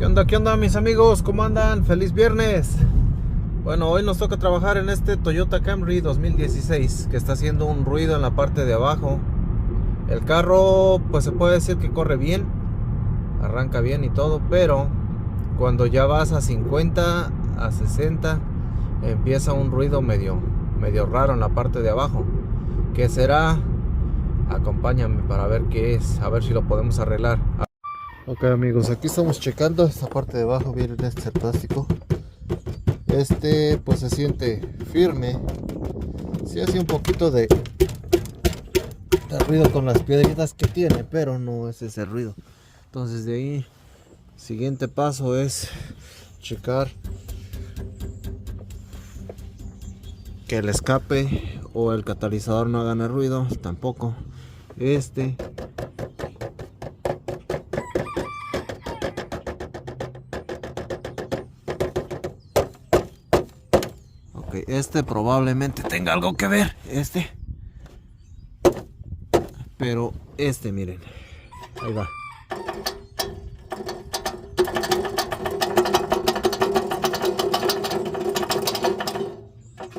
Qué onda mis amigos? ¿Cómo andan? ¡Feliz viernes! Bueno, hoy nos toca trabajar en este Toyota Camry 2016 que está haciendo un ruido en la parte de abajo. El carro, pues se puede decir que corre bien, arranca bien y todo, pero cuando ya vas a 50, a 60, empieza un ruido medio raro en la parte de abajo. ¿Qué será? Acompáñame para ver qué es, a ver si lo podemos arreglar. Ok amigos, aquí estamos checando esta parte de abajo. Miren este plástico. Pues se siente firme. Sí hace un poquito de ruido con las piedritas que tiene, pero no es ese ruido. Entonces de ahí, siguiente paso es checar que el escape o el catalizador no hagan el ruido, tampoco. Ok, probablemente tenga algo que ver, pero miren, ahí va.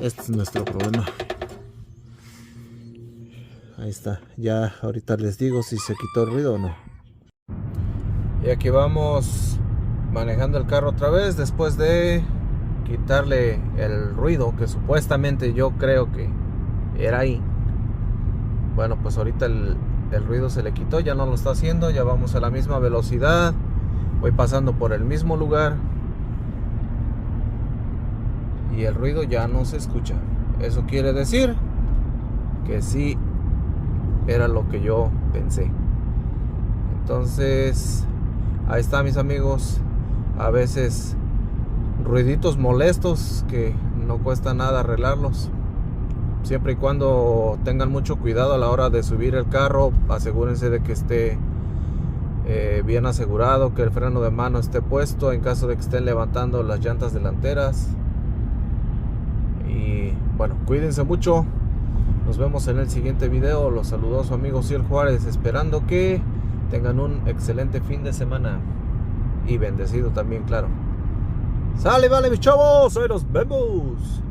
Este es nuestro problema. Ahí está, ya ahorita les digo si se quitó el ruido o no. Y aquí vamos manejando el carro otra vez después de quitarle el ruido que supuestamente yo creo que era ahí. Bueno, pues ahorita el ruido se le quitó, ya no lo está haciendo, ya vamos a la misma velocidad, voy pasando por el mismo lugar y el ruido ya no se escucha. Eso quiere decir que sí era lo que yo pensé. Entonces ahí está mis amigos, a veces ruiditos molestos que no cuesta nada arreglarlos, siempre y cuando tengan mucho cuidado a la hora de subir el carro. Asegúrense de que esté bien asegurado, que el freno de mano esté puesto en caso de que estén levantando las llantas delanteras. Y bueno, cuídense mucho, nos vemos en el siguiente video. Los saludó su amigo Ciel Juárez, esperando que tengan un excelente fin de semana y bendecido también, claro. Sale, vale mis chavos, hoy nos vemos.